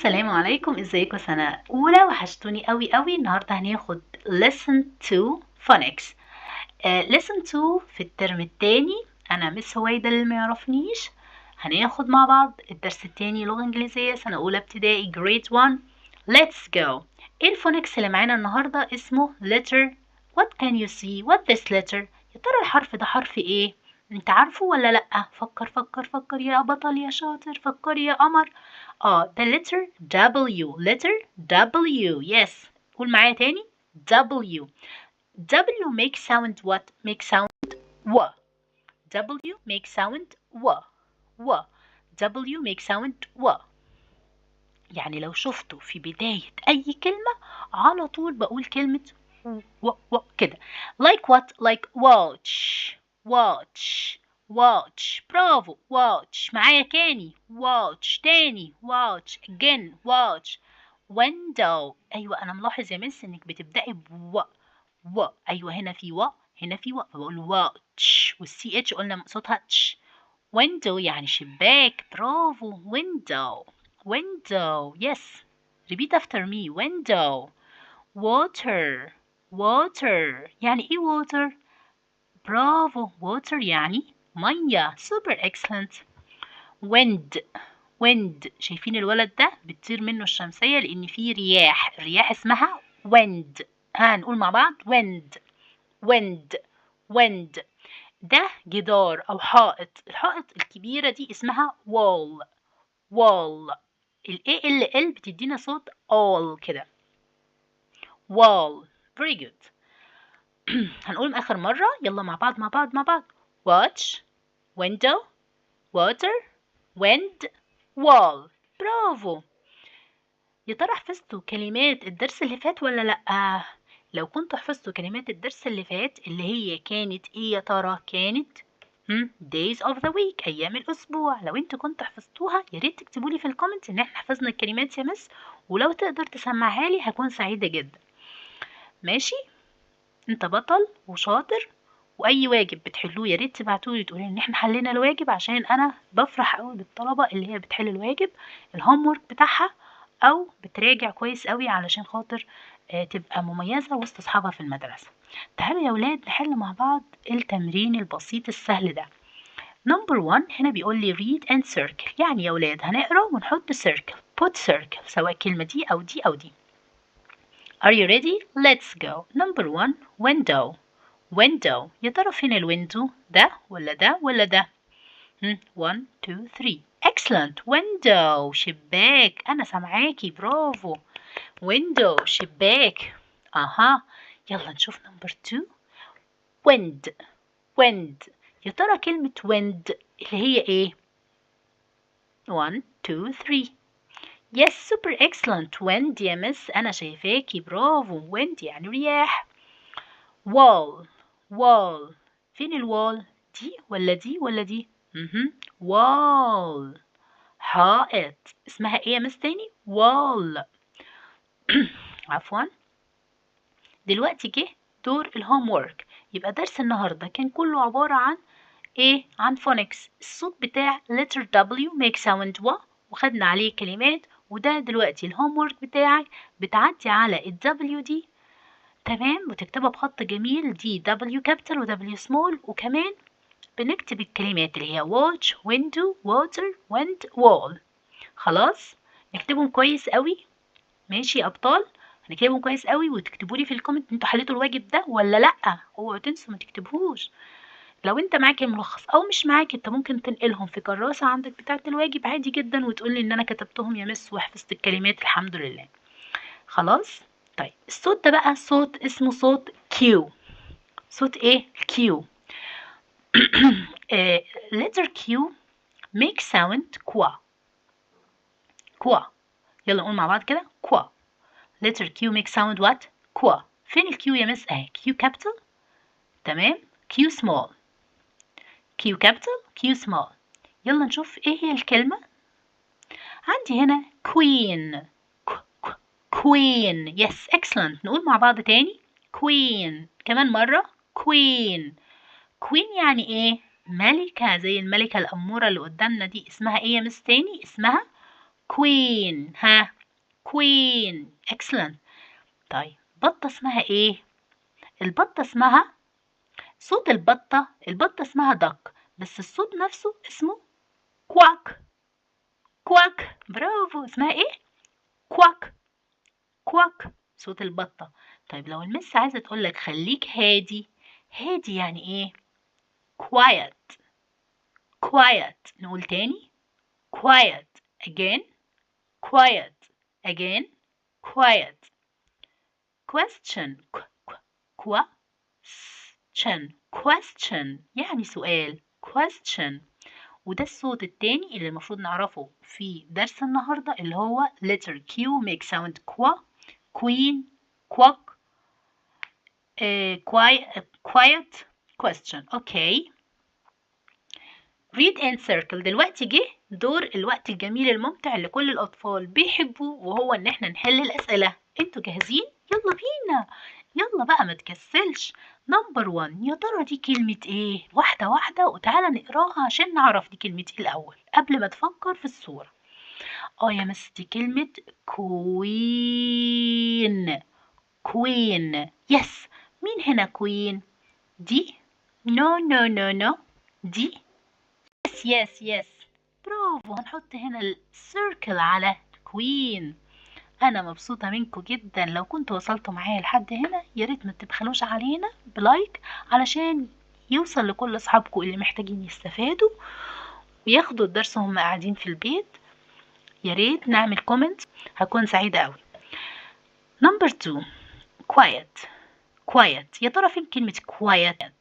السلام عليكم، ازيكم؟ سنة أولى وحشتوني قوي. النهاردة هناخد listen to phonics. listen to في الترم التاني. أنا مس هويدا اللي ما يعرفنيش. هناخد مع بعض الدرس التاني لغة إنجليزية سنة أولى ابتدائي grade 1. let's go. ايه الفونكس اللي معانا النهاردة؟ اسمه letter. what can you see what this letter؟ يا ترى الحرف ده حرف ايه؟ انت عارفه ولا لأ؟ فكر يا بطل يا شاطر، فكر يا قمر. ده letter W. letter W. yes. قول معايا تاني. W. W make sound what? make sound و. W make sound و. W make sound و. يعني لو شفته في بداية أي كلمة على طول بقول كلمة و كده. like what? like watch. برافو. watch معايا تاني. watch تاني. watch again. watch. window. أيوة أنا ملاحظ يا مس إنك بتبدأي و. أيوة هنا في هنا في فبقول watch والسي اتش قلنا صوتها تش. window يعني شباك. برافو. window yes. repeat after me. window. water يعني ايه water؟ برافو. water يعني مية. super excellent. wind. شايفين الولد ده بتطير منه الشمسية لأن فيه رياح. الرياح اسمها wind. نقول مع بعض wind. ده جدار أو حائط. الحائط الكبيرة دي اسمها wall. ال ALL بتدينا صوت all كده. wall. very good. هنقول آخر مرة. يلا مع بعض. watch. window. water. wind. wall. برافو. يا ترى حفظتوا كلمات الدرس اللي فات ولا لأ؟ لو كنتوا حفظتوا كلمات الدرس اللي فات اللي هي كانت ايه يا ترى؟ كانت days of the week، أيام الأسبوع. لو انتوا كنتوا حفظتوها يا ريت تكتبولي في الكومنت إن احنا حفظنا الكلمات يا مس، ولو تقدر تسمعها لي هكون سعيدة جدا. ماشي؟ انت بطل وشاطر، واي واجب بتحلوه يا ريت تبعتولي تقولي ان احنا حلينا الواجب، عشان انا بفرح قوي بالطلبه اللي هي بتحل الواجب الهوم ورك بتاعها او بتراجع كويس قوي علشان خاطر تبقى مميزه وسط اصحابها في المدرسه. تعالوا يا ولاد نحل مع بعض التمرين البسيط السهل ده. نمبر 1 هنا بيقول لي read and circle. يعني يا ولاد هنقرا ونحط circle. put circle سواء الكلمه دي او دي او دي. Are you ready? Let's go. Number 1 window. يا ترى فين الويندو؟ ده ولا ده ولا ده؟ 1 2 3. Excellent. window شباك. أنا سامعاكي. برافو. window شباك. يلا نشوف number 2 wind. يا ترى كلمة wind اللي هي ايه؟ 1 2 3. Yes, super excellent. wind يا مس أنا شايفاكي. برافو. wind يعني رياح. wall. فين الوال؟ دي ولا دي ولا دي؟ wall. حائط. اسمها ايه يا مس تاني؟ wall. عفوا. دلوقتي جه دور الهوم وورك. يبقى درس النهارده كان كله عبارة عن ايه؟ عن فونكس. الصوت بتاع letter W make sound و، وخدنا عليه كلمات. وده دلوقتي الهوم وورك بتاعك. بتعدي على ال W دي تمام، وتكتبها بخط جميل. دي W capital و W small، وكمان بنكتب الكلمات اللي هي watch window water wind wall. خلاص نكتبهم كويس قوي. ماشي يا ابطال؟ هنكتبهم كويس قوي وتكتبوا لي في الكومنت انتوا حليتوا الواجب ده ولا لا. اوعوا تنسوا ما تكتبوش. لو انت معاك الملخص او مش معاك انت ممكن تنقلهم في كراسة عندك بتاعة الواجب عادي جدا، وتقولي ان انا كتبتهم يا مس وحفظت الكلمات الحمد لله. خلاص. طيب الصوت ده بقى صوت اسمه صوت Q. صوت ايه؟ Q. letter Q make sound كوا. يلا نقول مع بعض كده كوا. letter Q make sound what؟ كوا. فين ال Q يا مس؟ اهي Q capital. تمام. Q small. Q capital Q small. يلا نشوف ايه هي الكلمة. عندي هنا queen. queen. yes excellent. نقول مع بعض تاني queen. كمان مرة queen. يعني ايه؟ ملكة. زي الملكة الأمورة اللي قدامنا دي اسمها ايه يا مس تاني؟ اسمها queen. queen. excellent. طيب بطة اسمها ايه؟ البطة اسمها صوت البطة اسمها duck، بس الصوت نفسه اسمه كواك. كواك، برافو. اسمها ايه؟ كواك. كواك، صوت البطة. طيب لو المس عايزة تقولك خليك هادي، هادي يعني ايه؟ quiet. quiet. نقول تاني quiet again. quiet again. quiet. question. question. question يعني سؤال. question. وده الصوت التاني اللي المفروض نعرفه في درس النهاردة، اللي هو letter Q make sound كوا. queen. quack. quiet. question. okay. read and circle. دلوقتي جه دور الوقت الجميل الممتع اللي كل الأطفال بيحبوه، وهو إن احنا نحل الأسئلة. انتوا جاهزين؟ يلا بينا، يلا بقى ما تكسلش. نمبر 1، يا ترى دي كلمة ايه؟ واحدة واحدة وتعالى نقراها عشان نعرف دي كلمة ايه الأول قبل ما تفكر في الصورة. يا مس دي كلمة كوين. كوين. يس. مين هنا كوين؟ دي؟ نو نو نو نو. دي؟ يس يس. برافو. هنحط هنا السيركل على كوين. انا مبسوطة منكم جدا. لو كنتوا وصلتوا معايا لحد هنا يا ريت ما تبخلوش علينا بلايك علشان يوصل لكل اصحابكم اللي محتاجين يستفادوا وياخدوا الدرس وهم قاعدين في البيت. يا ريت نعمل كومنت، هكون سعيدة قوي. نمبر 2، quiet. quiet. يا ترى فين كلمة quiet؟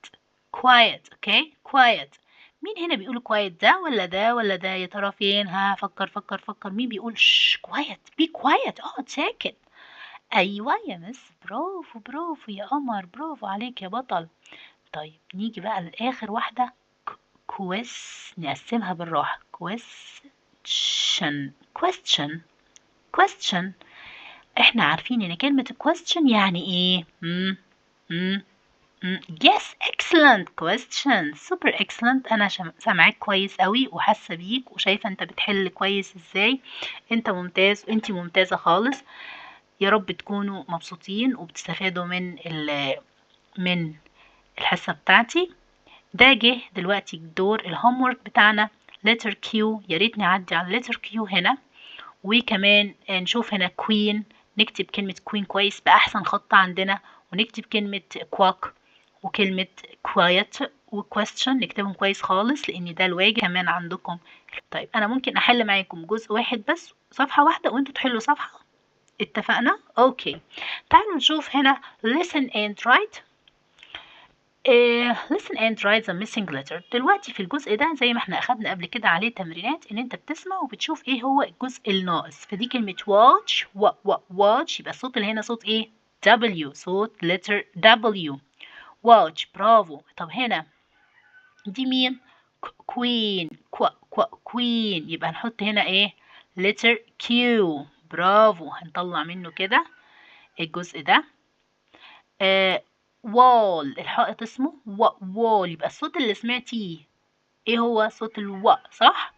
quiet. اوكي quiet. مين هنا بيقول quiet؟ ده ولا ده ولا ده؟ يا ترى فين؟ فكر فكر فكر. مين بيقول quiet؟ be quiet. ساكت. ايوه يا مس، برافو برافو يا قمر، برافو عليك يا بطل. طيب نيجي بقى لاخر واحدة، نقسمها بالراحة. question. question. question. احنا عارفين ان كلمة question يعني ايه؟ yes. excellent question. super excellent. انا سامعاك كويس قوي وحاسه بيك وشايفه انت بتحل كويس ازاي. انت ممتاز وانتي ممتازه خالص. يا رب تكونوا مبسوطين وبتستفادوا من الحصه بتاعتي. ده جه دلوقتي دور الهوم ورك بتاعنا letter Q. يا ريت نعدي على letter Q هنا، وكمان نشوف هنا queen. نكتب كلمة queen كويس بأحسن خط عندنا، ونكتب كلمة quack وكلمة quiet وquestion نكتبهم كويس خالص لأن ده الواجب كمان عندكم. طيب أنا ممكن أحل معاكم جزء واحد بس، صفحة واحدة، وانتوا تحلوا صفحة. اتفقنا؟ اوكي. تعالوا نشوف هنا listen and write. listen and write the missing letter. دلوقتي في الجزء ده زي ما احنا أخدنا قبل كده عليه تمرينات ان انت بتسمع وبتشوف ايه هو الجزء الناقص. فدي كلمة watch. watch يبقى الصوت اللي هنا صوت ايه؟ W. صوت letter W. watch. برافو. طب هنا دي مين؟ queen. queen يبقى هنحط هنا ايه؟ letter Q. برافو. هنطلع منه كده الجزء ده. wall. الحائط اسمه wall. يبقى الصوت اللي سمعتيه ايه هو؟ صوت الو، صح؟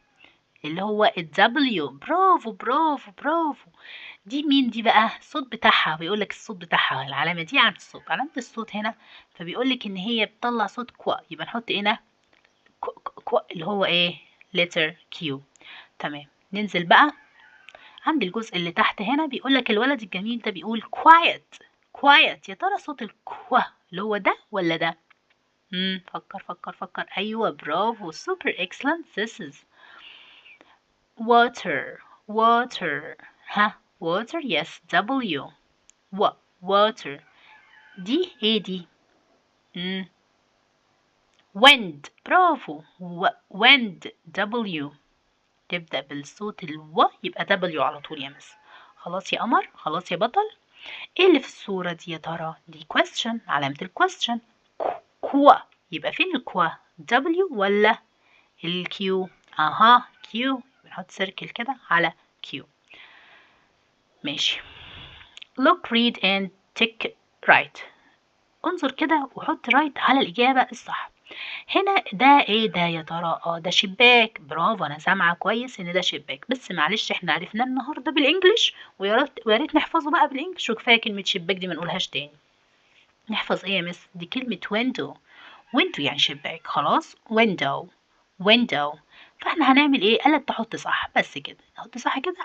اللي هو الW. برافو برافو برافو. دي مين دي بقى؟ الصوت بتاعها. بيقولك الصوت بتاعها، العلامة دي علامة الصوت، علامة الصوت هنا. فبيقولك ان هي بتطلع صوت كوا. يبقى نحط هنا كوا اللي هو ايه؟ letter Q. تمام. ننزل بقى عند الجزء اللي تحت هنا. بيقولك الولد الجميل ده بيقول quiet. quiet. يا ترى صوت الكوا اللي هو ده ولا ده؟ فكر فكر فكر. أيوة برافو. super excellent. this is water. water. water. yes. W. water. دي ايه دي؟ wind. برافو. wind. W. تبدأ بالصوت الو يبقى W على طول يا مس. خلاص يا قمر، خلاص يا بطل. ايه اللي في الصورة دي يا ترى؟ دي question. علامة الquestion كوا. يبقى فين الكوا؟ W ولا الكيو؟ كيو. بنحط سيركل كده على كيو. ماشي. look read and tick right. انظر كده وحط right على الإجابة الصح. هنا ده إيه ده يا ترى؟ ده شباك، برافو أنا سامعة كويس إن ده شباك، بس معلش إحنا عرفناه النهارده بالإنجلش ويا ريت نحفظه بقى بالإنجلش وكفاية كلمة شباك دي ما نقولهاش تاني. نحفظ إيه يا مس؟ دي كلمة window. window يعني شباك، خلاص window window. فإحنا هنعمل إيه؟ قالك تحط صح بس كده، نحط صح كده؟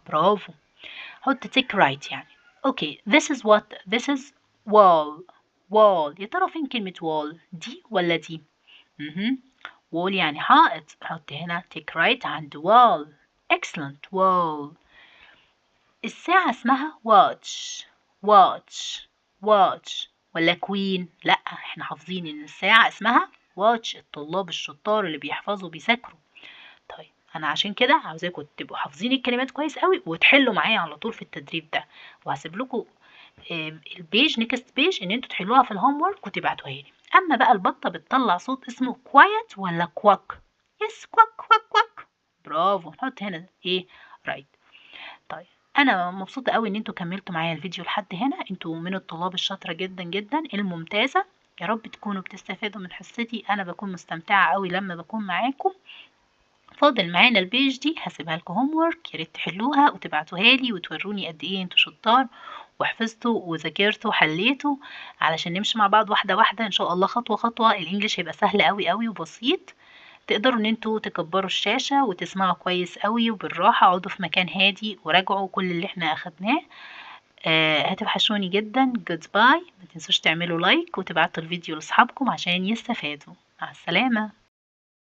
برافو. حط tick right يعني. Okay, this is what? This is wall. wall. يا ترى فين كلمة wall؟ دي ولا دي؟ wall يعني حائط. حط هنا tick right عند wall. excellent wall. الساعة اسمها watch. watch watch ولا queen؟ لأ، احنا حافظين ان الساعة اسمها watch. الطلاب الشطار اللي بيحفظوا بيذاكروا. طيب انا عشان كده عاوزاكم تبقوا حافظين الكلمات كويس قوي وتحلوا معايا على طول في التدريب ده، وهسيب لكم البيج نيكست بيج ان انتوا تحلوها في الهوم ورك وتبعتوها لي. اما بقى البطه بتطلع صوت اسمه كوايت ولا كواك؟ يس كواك كواك كواك. برافو. نحط هنا ايه؟ رايت. طيب انا مبسوطه قوي ان انتوا كملتوا معايا الفيديو لحد هنا. انتوا من الطلاب الشاطره جدا جدا الممتازه. يا رب تكونوا بتستفادوا من حصتي، انا بكون مستمتعه قوي لما بكون معاكم. فاضل معانا البيج دي هسيبها لكم هوم ورك، يا ريت تحلوها وتبعتوها لي وتوروني قد ايه انتوا شطار وحفظتوا وذاكرتوا وحليتوا، علشان نمشي مع بعض واحده واحده ان شاء الله خطوه خطوه. الانجليش هيبقى سهل قوي قوي وبسيط. تقدروا ان انتوا تكبروا الشاشه وتسمعوا كويس قوي وبالراحه. اقعدوا في مكان هادي وراجعوا كل اللي احنا اخدناه. هتوحشوني جدا. جود باي. ما تنسوش تعملوا لايك وتبعتوا الفيديو لاصحابكم عشان يستفادوا. مع السلامه.